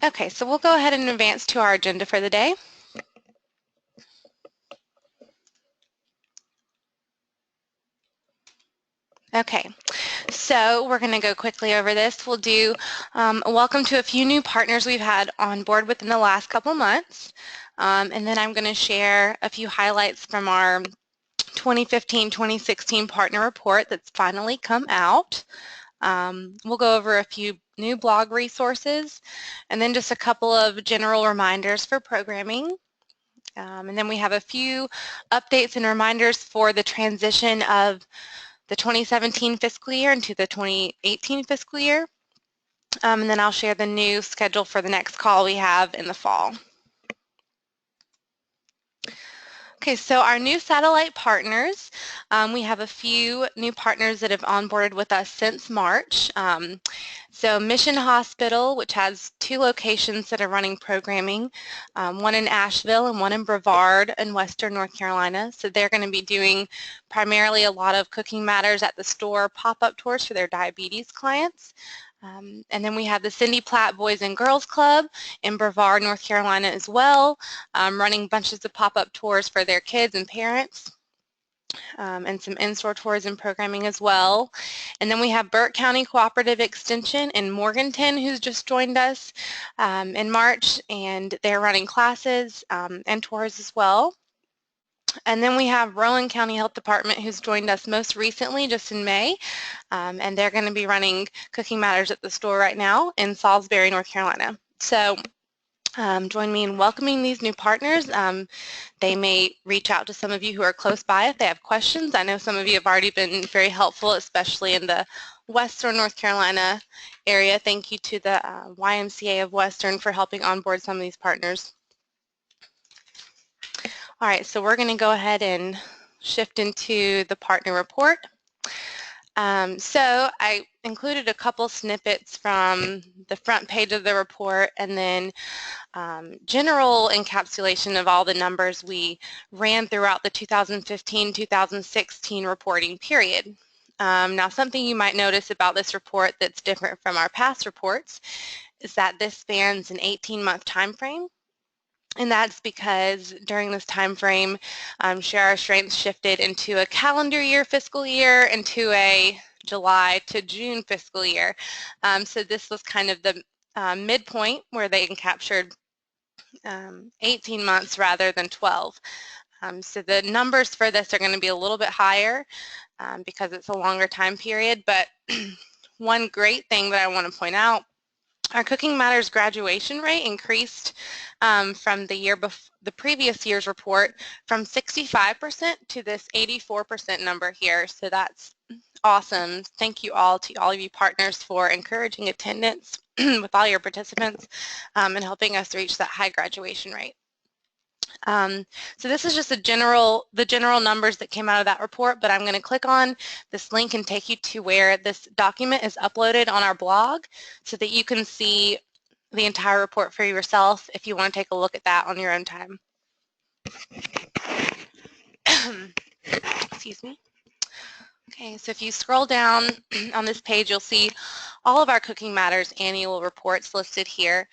Okay, so we'll go ahead and advance to our agenda for the day. Okay, so we're going to go quickly over this. We'll do a welcome to a few new partners we've had on board within the last couple months, and then I'm going to share a few highlights from our 2015-2016 partner report that's finally come out. We'll go over a few new blog resources, and then just a couple of general reminders for programming. And then we have a few updates and reminders for the transition of the 2017 fiscal year into the 2018 fiscal year. And then I'll share the new schedule for the next call we have in the fall. Okay, so our new satellite partners, we have a few new partners that have onboarded with us since March. So Mission Hospital, which has 2 locations that are running programming, one in Asheville and one in Brevard in Western North Carolina. So they're going to be doing primarily a lot of cooking matters at the store pop-up tours for their diabetes clients. And then we have the Cindy Platt Boys and Girls Club in Brevard, North Carolina as well, running bunches of pop-up tours for their kids and parents, and some in-store tours and programming as well. And then we have Burke County Cooperative Extension in Morganton, who's just joined us in March, and they're running classes and tours as well. And then we have Rowan County Health Department, who's joined us most recently just in May, and they're going to be running Cooking Matters at the store right now in Salisbury, North Carolina. So join me in welcoming these new partners. They may reach out to some of you who are close by if they have questions. I know some of you have already been very helpful, especially in the Western North Carolina area. Thank you to the YMCA of Western for helping onboard some of these partners. All right, so we're going to go ahead and shift into the partner report. So I included a couple snippets from the front page of the report, and then general encapsulation of all the numbers we ran throughout the 2015-2016 reporting period. Now, something you might notice about this report that's different from our past reports is that this spans an 18-month time frame. And that's because during this time frame, Share Our Strengths shifted into a calendar year fiscal year into a July to June fiscal year. So this was kind of the midpoint where they captured 18 months rather than 12. So the numbers for this are going to be a little bit higher because it's a longer time period. But one great thing that I want to point out, our Cooking Matters graduation rate increased from the previous year's report from 65% to this 84% number here. So that's awesome. Thank you all to all of you partners for encouraging attendance with all your participants and helping us reach that high graduation rate. So this is just the general numbers that came out of that report, but I'm going to click on this link and take you to where this document is uploaded on our blog so that you can see the entire report for yourself if you want to take a look at that on your own time. Excuse me. Okay, so if you scroll down on this page, you'll see all of our Cooking Matters annual reports listed here.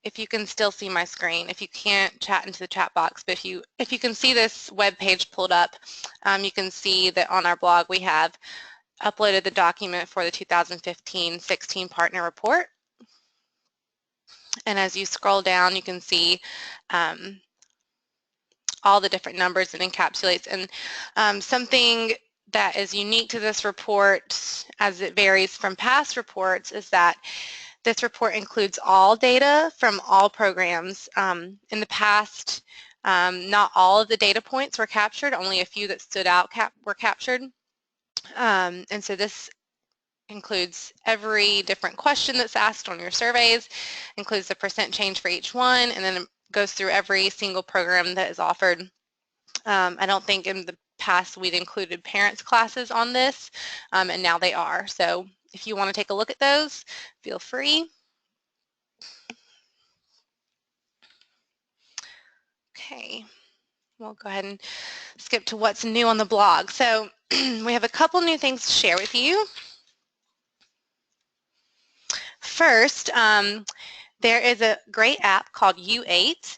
If you can still see my screen, if you can't, chat into the chat box, but if you can see this web page pulled up, you can see that on our blog we have uploaded the document for the 2015-16 partner report. And as you scroll down, you can see all the different numbers it encapsulates. And something that is unique to this report, as it varies from past reports, is that this report includes all data from all programs. In the past, not all of the data points were captured, only a few that stood out were captured. And so this includes every different question that's asked on your surveys, includes the percent change for each one, and then it goes through every single program that is offered. I don't think in the past we'd included parents classes on this, and now they are. So if you want to take a look at those, feel free. Okay, we'll go ahead and skip to what's new on the blog. So we have a couple new things to share with you. first, there is a great app called U8.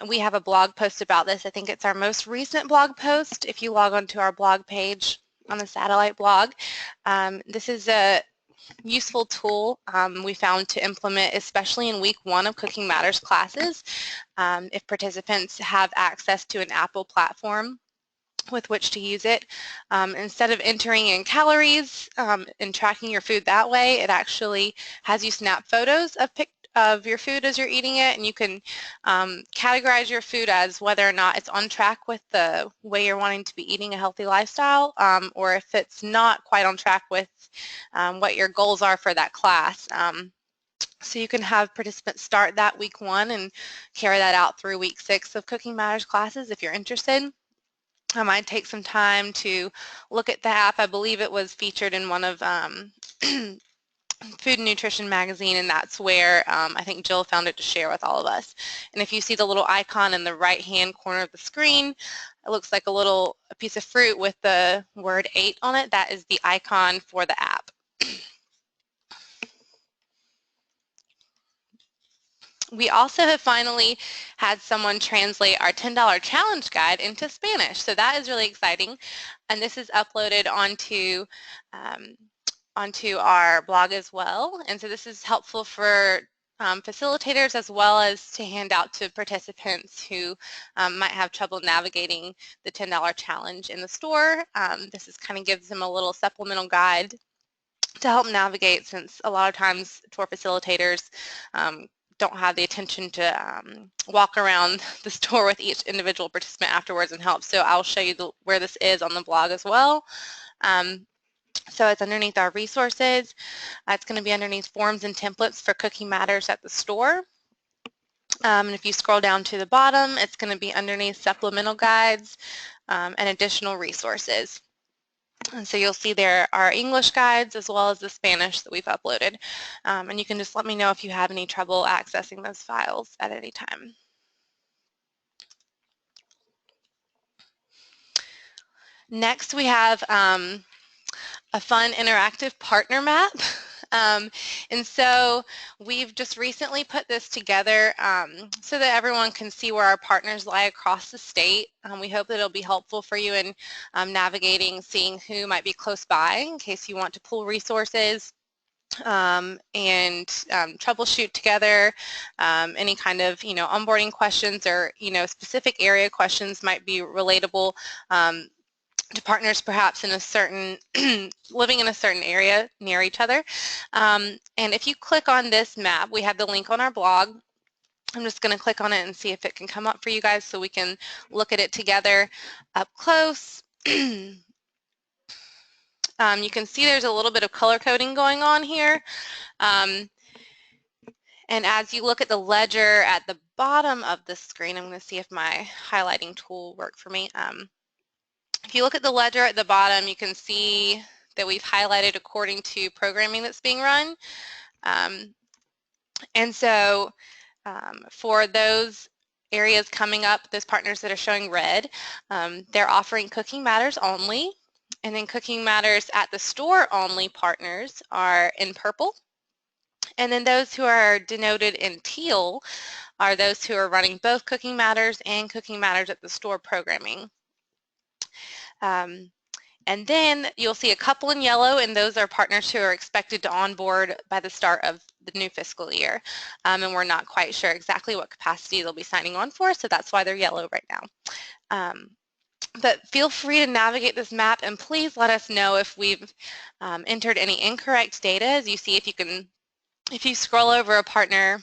We have a blog post about this. I think it's our most recent blog post. If you log onto our blog page on the Satellite blog, this is a useful tool we found to implement, especially in week 1 of Cooking Matters classes. If participants have access to an Apple platform with which to use it, instead of entering in calories and tracking your food that way, it actually has you snap photos of your food as you're eating it, and you can categorize your food as whether or not it's on track with the way you're wanting to be eating a healthy lifestyle, or if it's not quite on track with what your goals are for that class. So you can have participants start that week 1 and carry that out through week 6 of Cooking Matters classes if you're interested. I might take some time to look at the app. I believe it was featured in one of Food and Nutrition magazine, and that's where I think Jill found it to share with all of us. And if you see the little icon in the right-hand corner of the screen, it looks like a piece of fruit with the word 8 on it. That is the icon for the app. We also have finally had someone translate our $10 challenge guide into Spanish, so that is really exciting. And this is uploaded onto our blog as well. And so this is helpful for facilitators as well as to hand out to participants who might have trouble navigating the $10 challenge in the store. This is kind of gives them a little supplemental guide to help navigate, since a lot of times tour facilitators don't have the attention to walk around the store with each individual participant afterwards and help. So I'll show you where this is on the blog as well. So it's underneath our resources. It's going to be underneath forms and templates for Cooking Matters at the store. And if you scroll down to the bottom, it's going to be underneath supplemental guides and additional resources. And so you'll see there are English guides as well as the Spanish that we've uploaded. And you can just let me know if you have any trouble accessing those files at any time. Next, we have a fun interactive partner map. And so we've just recently put this together so that everyone can see where our partners lie across the state. We hope that it'll be helpful for you in navigating, seeing who might be close by in case you want to pool resources and troubleshoot together. Any kind of onboarding questions or specific area questions might be relatable to partners perhaps in a certain living in a certain area near each other. And if you click on this map, we have the link on our blog. I'm just going to click on it and see if it can come up for you guys so we can look at it together up close. You can see there's a little bit of color coding going on here. And as you look at the ledger at the bottom of the screen, I'm going to see if my highlighting tool will work for me. If you look at the ledger at the bottom, you can see that we've highlighted according to programming that's being run. And so for those areas coming up, those partners that are showing red, they're offering Cooking Matters only. And then Cooking Matters at the store only partners are in purple. And then those who are denoted in teal are those who are running both Cooking Matters and Cooking Matters at the store programming. And then you'll see a couple in yellow, and those are partners who are expected to onboard by the start of the new fiscal year. And we're not quite sure exactly what capacity they'll be signing on for, so that's why they're yellow right now. But feel free to navigate this map, and please let us know if we've entered any incorrect data. As you see, if you scroll over a partner,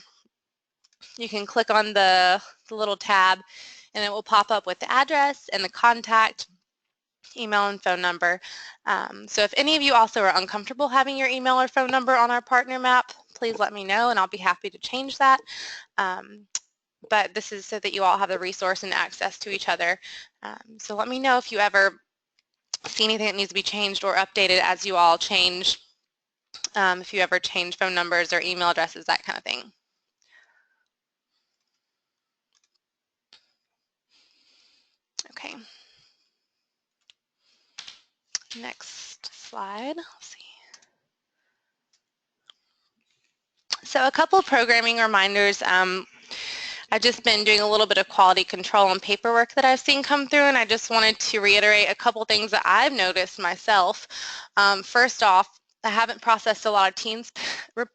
you can click on the little tab, and it will pop up with the address and the contact, email and phone number. So if any of you also are uncomfortable having your email or phone number on our partner map, please let me know and I'll be happy to change that. But this is so that you all have the resource and access to each other. So let me know if you ever see anything that needs to be changed or updated as you all change, if you ever change phone numbers or email addresses, that kind of thing. Okay. Next slide. Let's see. So a couple of programming reminders. I've just been doing a little bit of quality control on paperwork that I've seen come through, and I just wanted to reiterate a couple things that I've noticed myself. First off, I haven't processed a lot of teens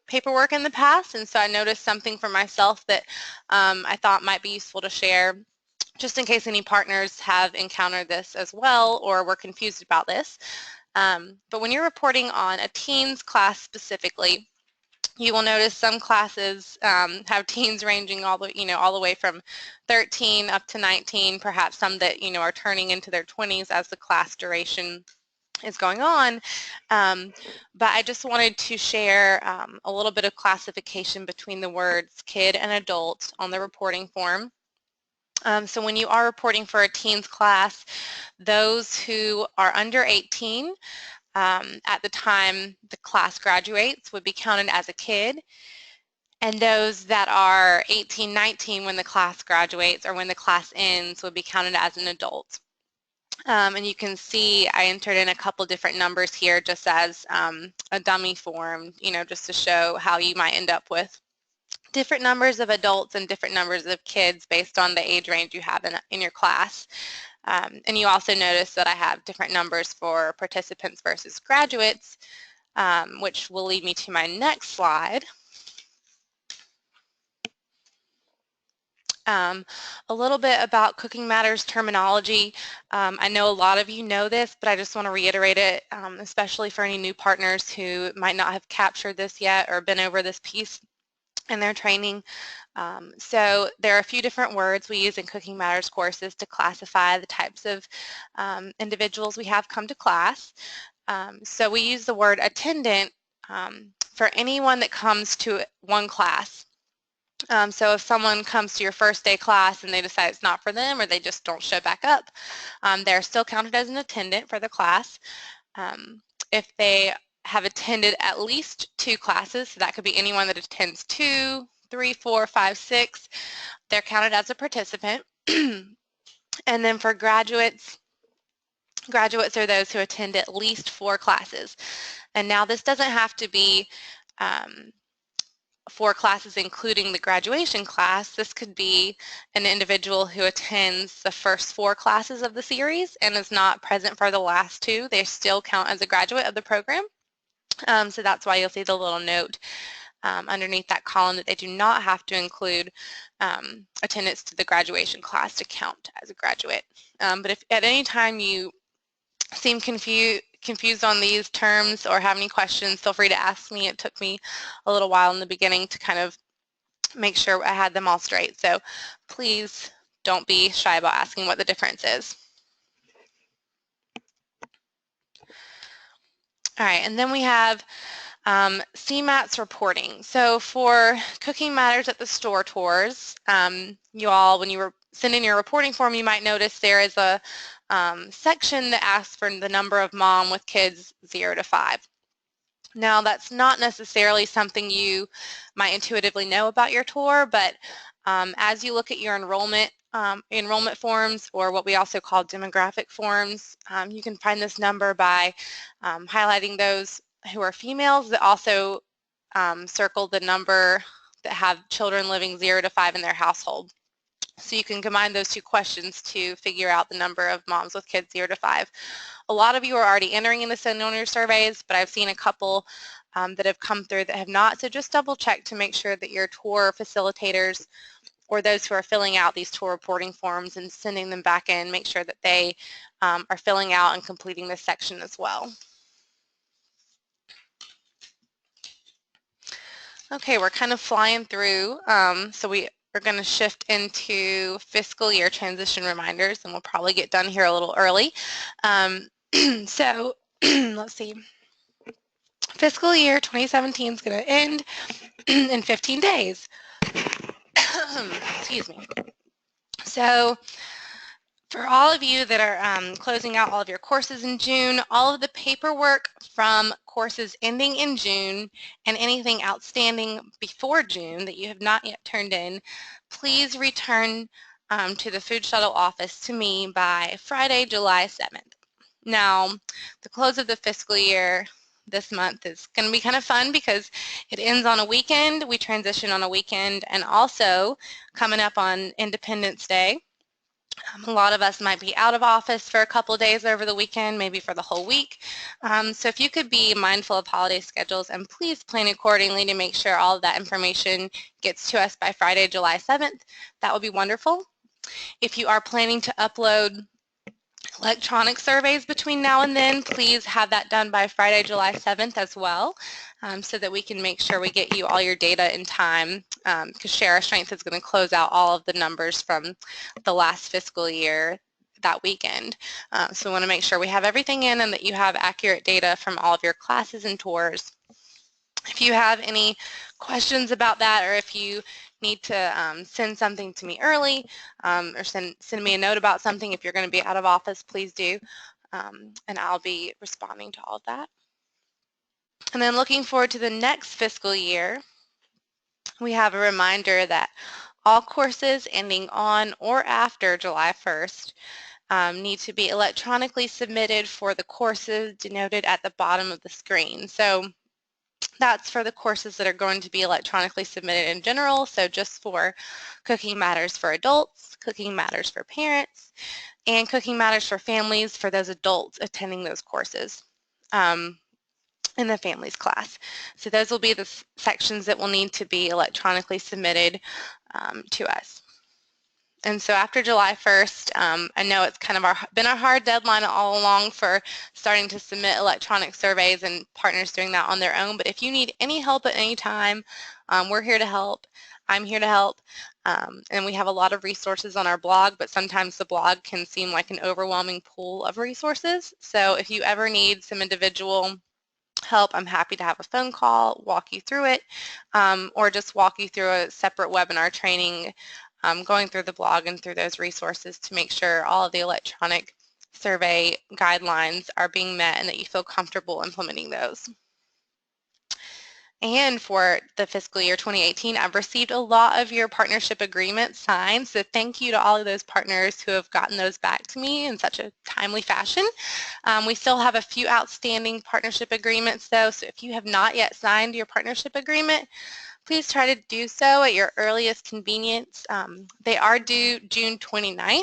paperwork in the past, and so I noticed something for myself that I thought might be useful to share, just in case any partners have encountered this as well or were confused about this. But when you're reporting on a teens class specifically, you will notice some classes have teens ranging all the way from 13 up to 19, perhaps some that are turning into their 20s as the class duration is going on. But I just wanted to share a little bit of classification between the words kid and adult on the reporting form. So when you are reporting for a teens class, those who are under 18 at the time the class graduates would be counted as a kid, and those that are 18, 19 when the class graduates or when the class ends would be counted as an adult. And you can see I entered in a couple different numbers here just as a dummy form, just to show how you might end up with different numbers of adults and different numbers of kids based on the age range you have in your class. And you also notice that I have different numbers for participants versus graduates, which will lead me to my next slide. A little bit about Cooking Matters terminology. I know a lot of you know this, but I just want to reiterate it, especially for any new partners who might not have captured this yet or been over this piece in their training. So there are a few different words we use in Cooking Matters courses to classify the types of individuals we have come to class. So we use the word attendant for anyone that comes to one class. So if someone comes to your first day class and they decide it's not for them or they just don't show back up, they're still counted as an attendant for the class. If they have attended at least 2 classes, so that could be anyone that attends 2, 3, 4, 5, 6, they're counted as a participant. And then for graduates are those who attend at least 4 classes. And now this doesn't have to be 4 classes including the graduation class. This could be an individual who attends the first 4 classes of the series and is not present for the last 2. They still count as a graduate of the program. So that's why you'll see the little note underneath that column that they do not have to include attendance to the graduation class to count as a graduate. But if at any time you seem confused on these terms or have any questions, feel free to ask me. It took me a little while in the beginning to kind of make sure I had them all straight. So please don't be shy about asking what the difference is. All right, and then we have CMAT's reporting. So for Cooking Matters at the store tours, you all, when you send in your reporting form, you might notice there is a section that asks for the number of mom with kids 0 to 5. Now that's not necessarily something you might intuitively know about your tour, but as you look at your enrollment forms, or what we also call demographic forms, you can find this number by highlighting those who are females that also circle the number that have children living 0 to 5 in their household. So you can combine those 2 questions to figure out the number of moms with kids 0 to 5. A lot of you are already entering in the send on your surveys, but I've seen a couple that have come through that have not. So just double check to make sure that your tour facilitators or those who are filling out these tour reporting forms and sending them back in, make sure that they are filling out and completing this section as well. Okay, we're kind of flying through, so we're going to shift into fiscal year transition reminders, and we'll probably get done here a little early. So let's see. Fiscal year 2017 is going to end in 15 days. Excuse me. So for all of you that are closing out all of your courses in June, all of the paperwork from courses ending in June and anything outstanding before June that you have not yet turned in, please return to the Food Shuttle office to me by Friday, July 7th. Now, the close of the fiscal year, this month is going to be kind of fun because it ends on a weekend. We transition on a weekend, and also coming up on Independence Day. A lot of us might be out of office for a couple days over the weekend, maybe for the whole week. So if you could be mindful of holiday schedules and please plan accordingly to make sure all of that information gets to us by Friday, July 7th, that would be wonderful. If you are planning to upload electronic surveys between now and then, please have that done by Friday, July 7th as well, so that we can make sure we get you all your data in time, because Share Our Strength is going to close out all of the numbers from the last fiscal year that weekend. So we want to make sure we have everything in and that you have accurate data from all of your classes and tours. If you have any questions about that, or if you need to send something to me early, or send me a note about something, if you're going to be out of office, please do, and I'll be responding to all of that. And then looking forward to the next fiscal year, we have a reminder that all courses ending on or after July 1st need to be electronically submitted for the courses denoted at the bottom of the screen. So that's for the courses that are going to be electronically submitted in general, so just for Cooking Matters for Adults, Cooking Matters for Parents, and Cooking Matters for Families for those adults attending those courses in the families class. So those will be the sections that will need to be electronically submitted to us. And so after July 1st, I know it's kind of been a hard deadline all along for starting to submit electronic surveys and partners doing that on their own. But if you need any help at any time, we're here to help. I'm here to help. And we have a lot of resources on our blog, but sometimes the blog can seem like an overwhelming pool of resources. So if you ever need some individual help, I'm happy to have a phone call, walk you through it, or just walk you through a separate webinar training, going through the blog and through those resources to make sure all of the electronic survey guidelines are being met and that you feel comfortable implementing those. And for the fiscal year 2018, I've received a lot of your partnership agreements signed, so thank you to all of those partners who have gotten those back to me in such a timely fashion. We still have a few outstanding partnership agreements though, so if you have not yet signed your partnership agreement, please try to do so at your earliest convenience. They are due June 29th,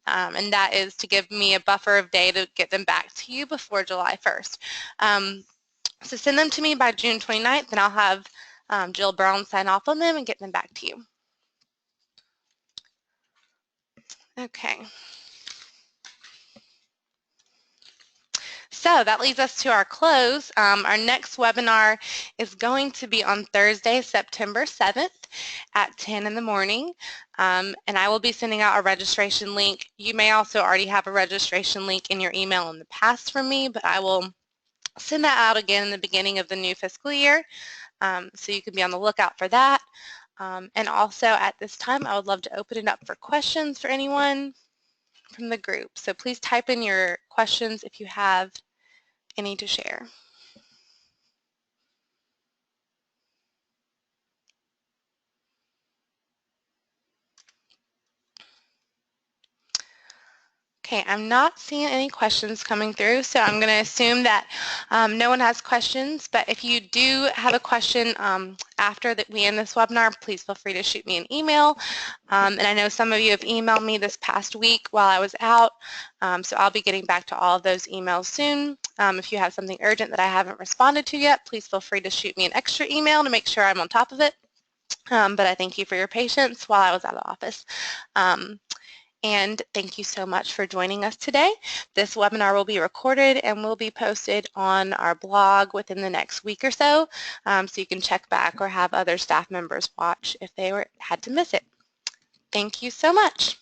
and that is to give me a buffer of day to get them back to you before July 1st. So send them to me by June 29th, and I'll have Jill Brown sign off on them and get them back to you. Okay. So that leads us to our close. Our next webinar is going to be on Thursday, September 7th at 10 in the morning, and I will be sending out a registration link. You may also already have a registration link in your email in the past from me, but I will send that out again in the beginning of the new fiscal year, so you can be on the lookout for that. And also at this time, I would love to open it up for questions for anyone from the group. So please type in your questions if you have any to share. Okay, I'm not seeing any questions coming through, so I'm going to assume that no one has questions, but if you do have a question after that we end this webinar, please feel free to shoot me an email. And I know some of you have emailed me this past week while I was out, so I'll be getting back to all of those emails soon. If you have something urgent that I haven't responded to yet, please feel free to shoot me an extra email to make sure I'm on top of it. But I thank you for your patience while I was out of office. And thank you so much for joining us today. This webinar will be recorded and will be posted on our blog within the next week or so, so you can check back or have other staff members watch if they had to miss it. Thank you so much.